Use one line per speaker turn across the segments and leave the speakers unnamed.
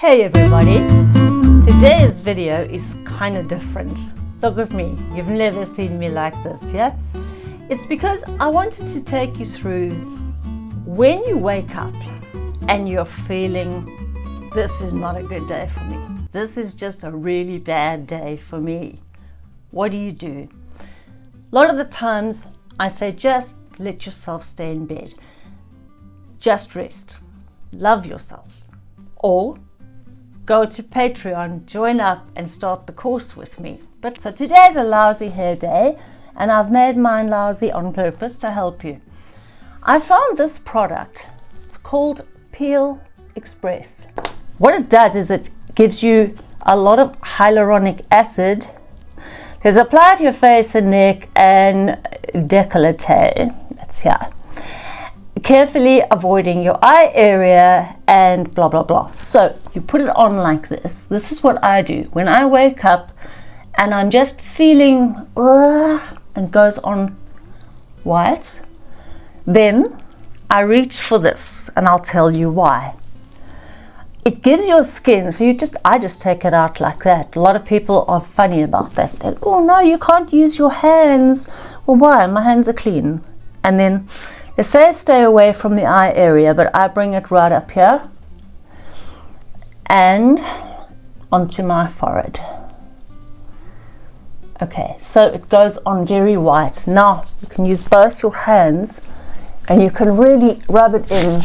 Hey everybody, today's video is kind of different. Look at me, you've never seen me like this, yeah? It's because I wanted to take you through when you wake up and you're feeling this is not a good day for me. This is just a really bad day for me. What do you do? A lot of the times I say just let yourself stay in bed. Just rest. Love yourself. Or go to Patreon, join up and start the course with me. But so today's a lousy hair day and I've made mine lousy on purpose to help you. I found this product. It's called Peel Express. What it does is it gives you a lot of hyaluronic acid. It's applied to your face and neck and décolleté. That's here. Carefully avoiding your eye area and blah blah blah. So you put it on like this. This is what I do when I wake up and I'm just feeling and goes on white. Then I reach for this and I'll tell you why. It gives your skin, so I just take it out like that. A lot of people are funny about that. They're, oh no, you can't use your hands. Well, why? My hands are clean. And then they say stay away from the eye area, but I bring it right up here and onto my forehead. Okay, so it goes on very white. Now you can use both your hands and you can really rub it in.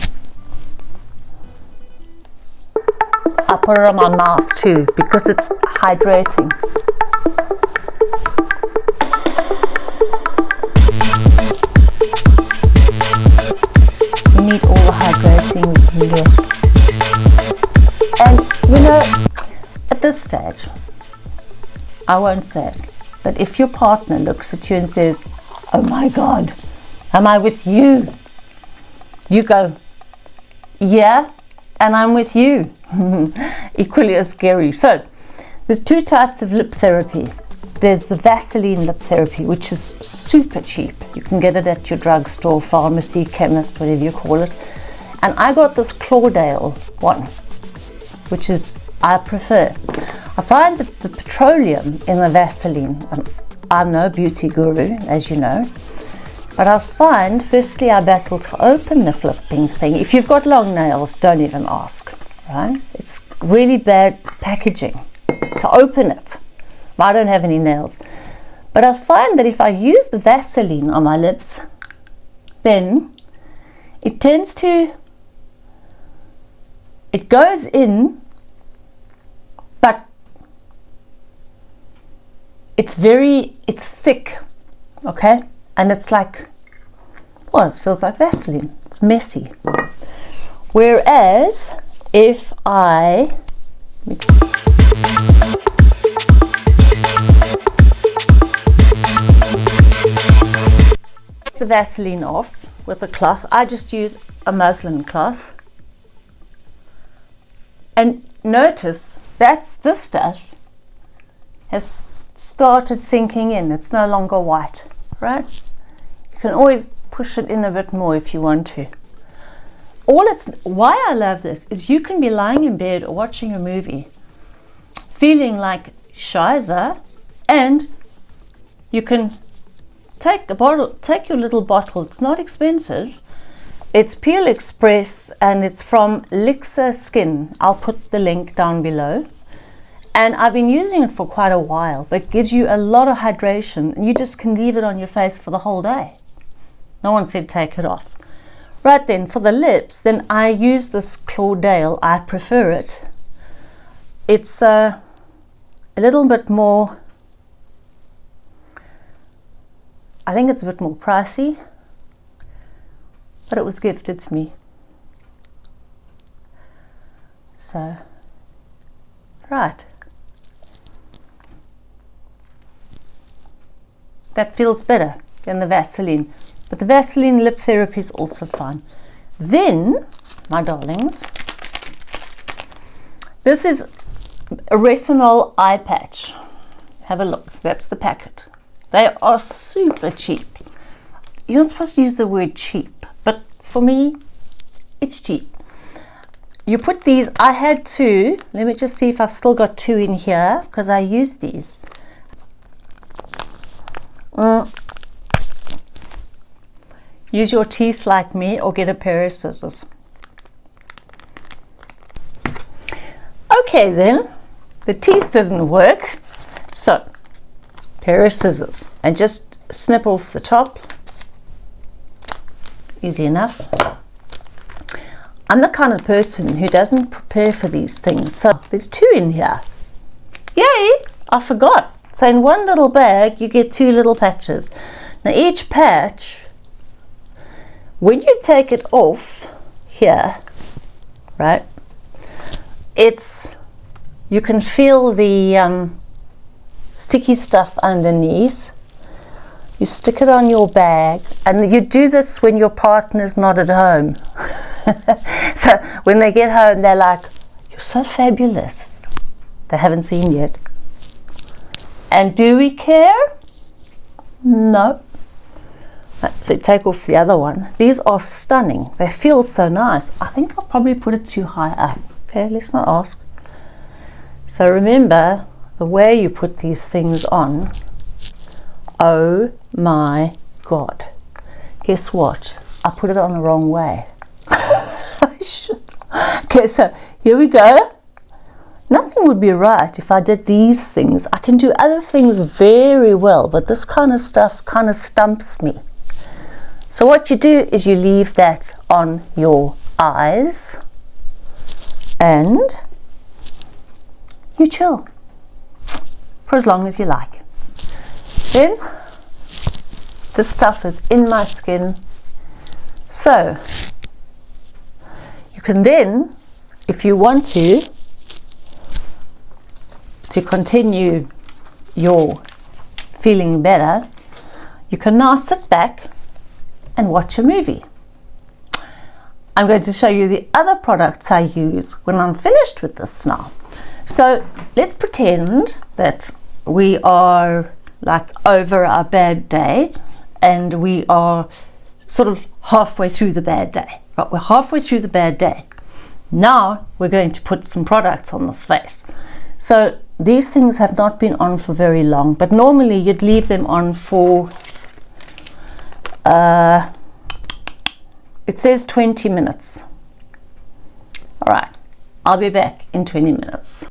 I put it on my mouth too because it's hydrating. You need all the hydrating you can get. And you know, at this stage, I won't say it, but if your partner looks at you and says, oh my God, am I with you? You go, yeah, and I'm with you. Equally as scary. So there's two types of lip therapy. There's the Vaseline lip therapy, which is super cheap. You can get it at your drugstore, pharmacy, chemist, whatever you call it. And I got this Claudale one, which is I prefer. I find that the petroleum in the Vaseline, and I'm no beauty guru, as you know, but I find, firstly, I battle to open the flipping thing. If you've got long nails, don't even ask, right? It's really bad packaging to open it. I don't have any nails. But I find that if I use the Vaseline on my lips, then it tends to, it goes in, but it's thick, okay? And it's like, well, it feels like Vaseline. It's messy. Whereas if I the Vaseline off with a cloth, I just use a muslin cloth. And notice this stuff has started sinking in. It's no longer white, right? You can always push it in a bit more if you want to. Why I love this is you can be lying in bed or watching a movie feeling like shiza, and you can take your little bottle. It's not expensive. It's Peel Express and it's from LIXIR Skin. I'll put the link down below. And I've been using it for quite a while, but it gives you a lot of hydration and you just can leave it on your face for the whole day. No one said take it off. Right then, for the lips, then I use this Claudale. I prefer it. It's a little bit more, I think it's a bit more pricey, but it was gifted to me. So, right. That feels better than the Vaseline. But the Vaseline lip therapy is also fine. Then, my darlings, this is a retinol eye patch. Have a look. That's the packet. They are super cheap. You're not supposed to use the word cheap, but for me, it's cheap. you put these, I had 2. Let me just see if I've still got 2 in here, because I used these. Use your teeth like me, or get a pair of scissors. Okay then, the teeth didn't work, so pair of scissors, and just snip off the top. Easy enough. I'm the kind of person who doesn't prepare for these things, so there's 2 in here. Yay! I forgot. So in one little bag you get 2 little patches. Now each patch, when you take it off here, right, you can feel the sticky stuff underneath. You stick it on your bag, and you do this when your partner's not at home. So when they get home, they're like, "You're so fabulous." They haven't seen yet. And do we care? No. So take off the other one. These are stunning. They feel so nice. I think I'll probably put it too high up. Okay, let's not ask. So remember, the way you put these things on, oh my God. Guess what? I put it on the wrong way. I should. Okay, so here we go. Nothing would be right if I did these things. I can do other things very well, but this kind of stuff kind of stumps me. So what you do is you leave that on your eyes and you chill for as long as you like. Then this stuff is in my skin, so you can then, if you want to continue your feeling better, you can now sit back and watch a movie. I'm going to show you the other products I use when I'm finished with this now. So let's pretend that we are like over a bad day and we are sort of halfway through the bad day. Right, we're halfway through the bad day. Now we're going to put some products on this face. So these things have not been on for very long, but normally you'd leave them on for it says 20 minutes. All right, I'll be back in 20 minutes.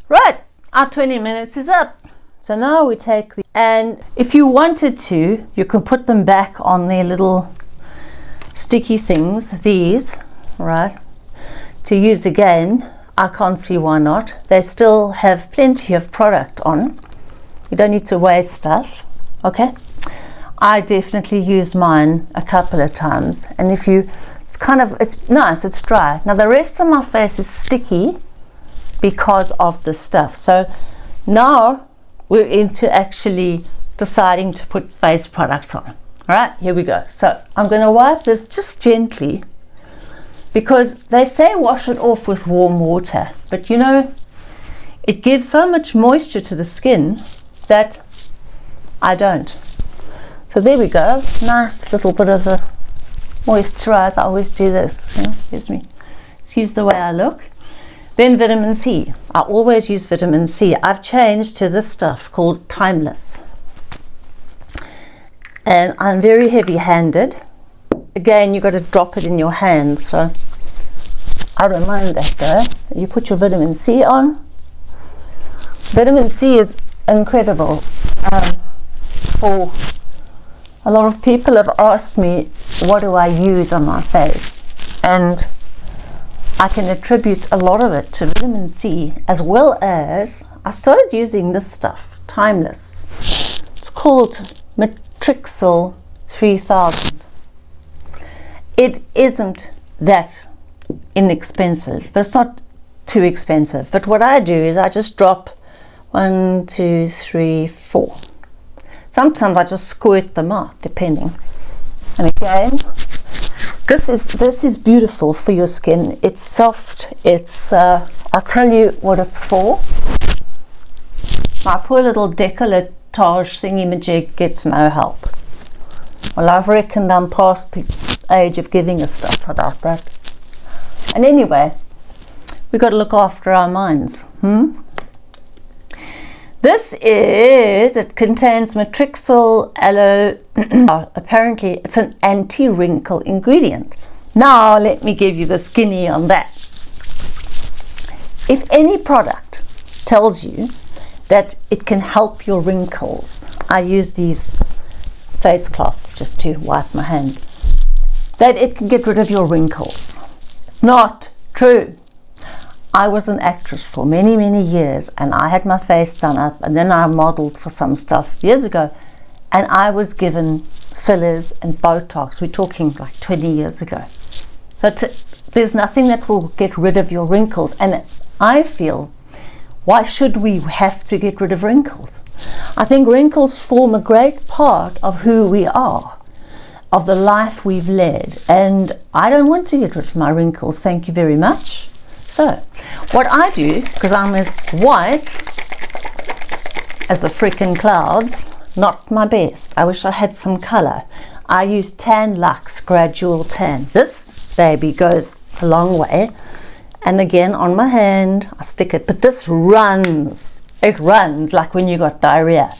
Right, our 20 minutes is up. So now we take the, and if you wanted to, you can put them back on their little sticky things, these, right, to use again. I can't see why not. They still have plenty of product on. You don't need to waste stuff, okay? I definitely use mine a couple of times, and if you, it's nice, it's dry. Now the rest of my face is sticky because of the stuff. So now we're into actually deciding to put face products on. All right, here we go. So I'm going to wipe this just gently, because they say wash it off with warm water, but you know, it gives so much moisture to the skin that I don't. So there we go, nice little bit of a moisturize. I always do this, excuse the way I look. Then vitamin C. I always use vitamin C. I've changed to this stuff called Timeless, and I'm very heavy-handed. Again, you've got to drop it in your hand, so I don't mind that though. You put your vitamin C on. Vitamin C is incredible. For a lot of people have asked me, what do I use on my face? And I can attribute a lot of it to vitamin C, as well as I started using this stuff, Timeless. It's called MATRIXYL 3000. It isn't that inexpensive, but it's not too expensive. But what I do is I just drop 1, 2, 3, 4. Sometimes I just squirt them out, depending. And again, this is beautiful for your skin. It's soft. It's I'll tell you what it's for. My poor little décolletage thingy-majig gets no help. Well, I've reckoned I'm past the age of giving a stuff about that. And anyway, We've got to look after our minds. It contains MATRIXYL aloe. Apparently it's an anti-wrinkle ingredient. Now let me give you the skinny on that. If any product tells you that it can help your wrinkles, I use these face cloths just to wipe my hand, that it can get rid of your wrinkles. Not true. I was an actress for many, many years, and I had my face done up, and then I modeled for some stuff years ago, and I was given fillers and Botox. We're talking like 20 years ago. So there's nothing that will get rid of your wrinkles. And I feel, why should we have to get rid of wrinkles? I think wrinkles form a great part of who we are, of the life we've led, and I don't want to get rid of my wrinkles, thank you very much. So what I do, because I'm as white as the freaking clouds, not my best, I wish I had some color, I use Tan Luxe Gradual Tan. This baby goes a long way, and again on my hand I stick it, but this runs, it runs like when you got diarrhea.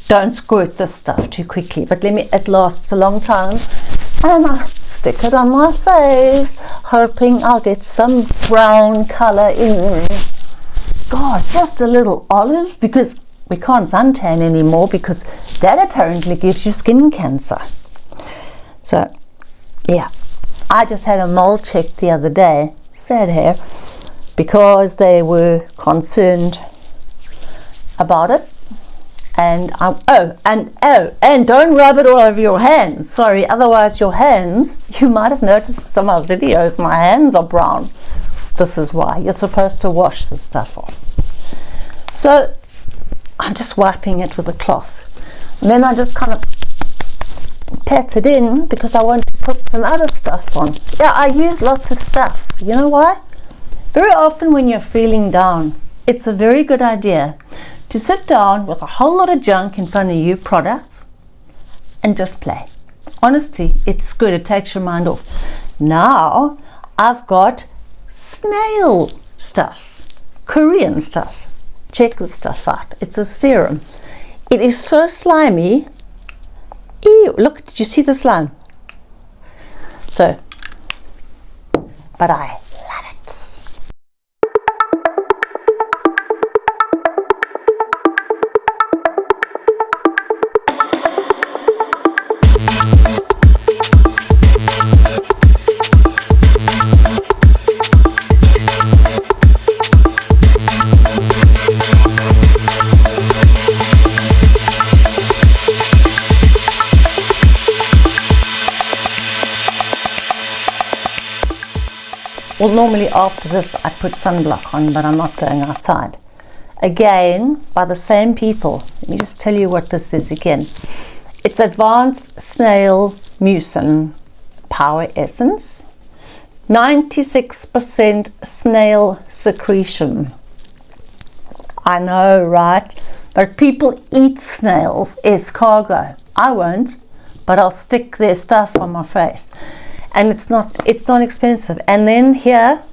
Don't squirt this stuff too quickly, but it lasts a long time, and I stick it on my face, hoping I'll get some brown color in there. God, just a little olive, because we can't suntan anymore, because that apparently gives you skin cancer. So yeah, I just had a mole check the other day, sad hair, because they were concerned about it. And don't rub it all over your hands. Sorry, otherwise your hands, you might have noticed some of the videos, my hands are brown. This is why. You're supposed to wash the stuff off. So I'm just wiping it with a cloth. And then I just kind of pat it in, because I want to put some other stuff on. Yeah, I use lots of stuff. You know why? Very often when you're feeling down, it's a very good idea to sit down with a whole lot of junk in front of you, products, and just play. Honestly, it's good. It takes your mind off. Now I've got SNAIL stuff, Korean stuff. Check this stuff out. It's a serum. It is so slimy. Ew, look, did you see the slime? So, but I love it. Well, normally after this I put sunblock on, but I'm not going outside. Again, by the same people. Let me just tell you what this is again. It's Advanced SNAIL MUCIN Power Essence. 96% snail secretion. I know, right? But people eat snails, escargot. I won't, but I'll stick their stuff on my face. And it's not expensive. And then here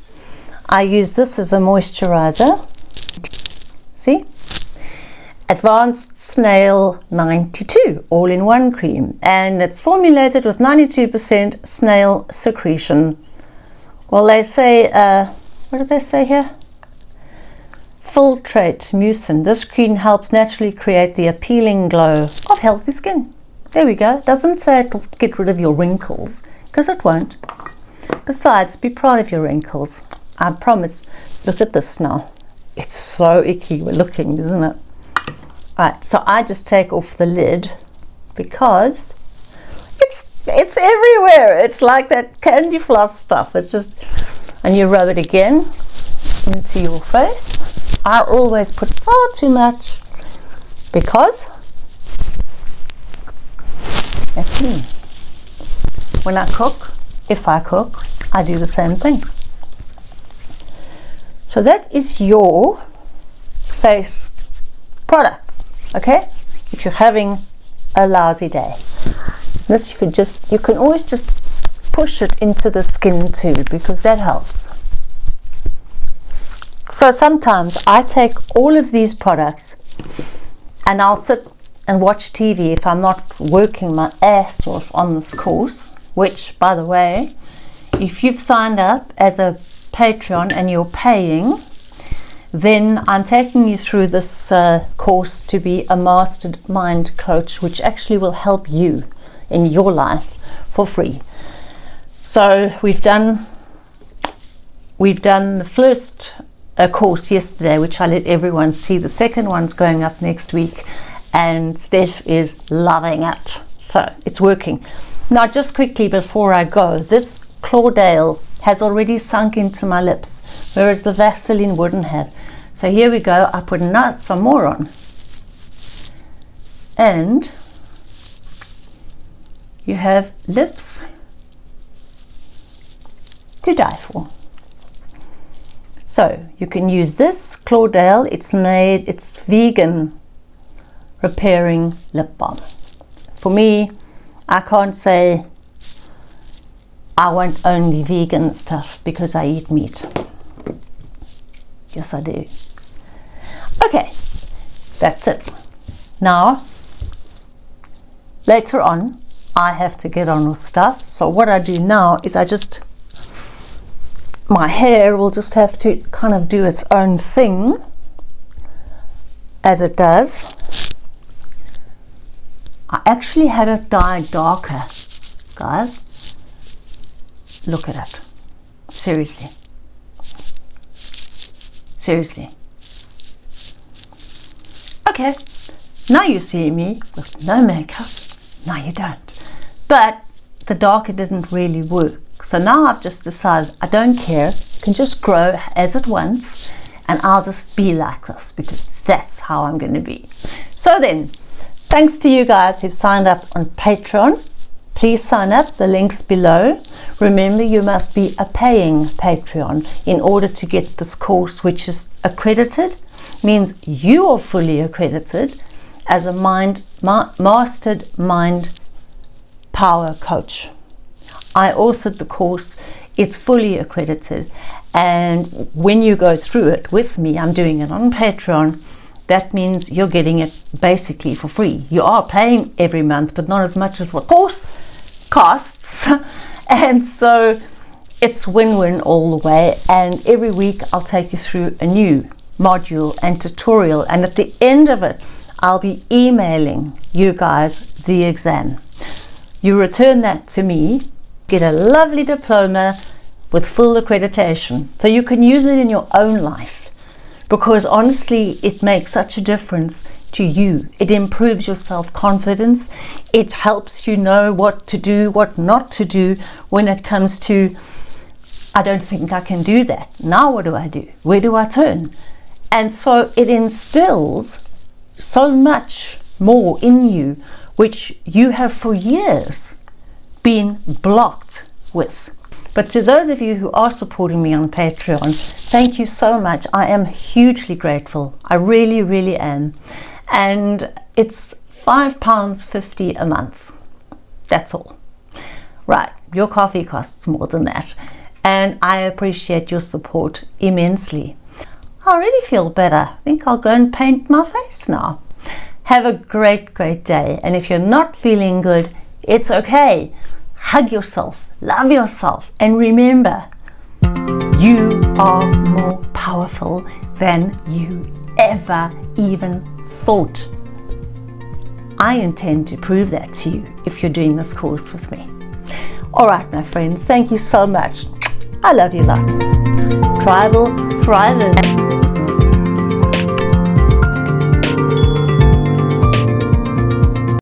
I use this as a moisturizer. See? Advanced SNAIL 92 all-in-one cream, and it's formulated with 92% snail secretion. Well, they say what did they say here? Filtrate mucin. This cream helps naturally create the appealing glow of healthy skin. There we go. It doesn't say it'll get rid of your wrinkles, because it won't. Besides, be proud of your wrinkles. I promise. Look at this now. It's so icky looking, isn't it? Right, so I just take off the lid because it's everywhere. It's like that candy floss stuff. It's just, and you rub it again into your face. I always put far too much because that's me. When I cook, if I cook, I do the same thing. So that is your face products, okay? If you're having a lousy day, this you can always just push it into the skin too, because that helps. So sometimes I take all of these products and I'll sit and watch TV if I'm not working my ass off on this course, which, by the way, if you've signed up as a Patreon and you're paying, then I'm taking you through this course to be a mastered mind coach, which actually will help you in your life for free. So we've done the first course yesterday, which I let everyone see. The second one's going up next week, and Steph is loving it. So it's working. Now, just quickly before I go, this Claudale has already sunk into my lips, whereas the Vaseline wouldn't have. So here we go. I put some more on, and you have lips to die for. So you can use this Claudale. It's vegan repairing lip balm. For me, I can't say I want only vegan stuff because I eat meat. Yes, I do. Okay, that's it. Now, later on, I have to get on with stuff. So what I do now is my hair will just have to kind of do its own thing as it does. I actually had it dyed darker, guys. Look at it. Seriously. Seriously. Okay, now you see me with no makeup. No, you don't. But the darker didn't really work. So now I've just decided I don't care. It can just grow as it wants, and I'll just be like this because that's how I'm going to be. So then, thanks to you guys who've signed up on Patreon. Please sign up, the link's below. Remember, you must be a paying Patreon in order to get this course, which is accredited. Means you are fully accredited as a mastered mind power coach. I authored the course. It's fully accredited, and when you go through it with me, I'm doing it on Patreon. That means you're getting it basically for free. You are paying every month, but not as much as what course costs. And so it's win-win all the way. And every week I'll take you through a new module and tutorial. And at the end of it, I'll be emailing you guys the exam. You return that to me, get a lovely diploma with full accreditation. So you can use it in your own life. Because honestly, it makes such a difference to you. It improves your self-confidence. It helps you know what to do, what not to do when it comes to, I don't think I can do that. Now what do I do? Where do I turn? And so it instills so much more in you, which you have for years been blocked with. But to those of you who are supporting me on Patreon, thank you so much. I am hugely grateful. I really, really am. And it's £5.50 a month. That's all. Right, your coffee costs more than that. And I appreciate your support immensely. I already feel better. I think I'll go and paint my face now. Have a great, great day. And if you're not feeling good, it's okay. Hug yourself. Love yourself, and remember, you are more powerful than you ever even thought. I intend to prove that to you if you're doing this course with me. All right, my friends, thank you so much. I love you lots. Tribal thriving.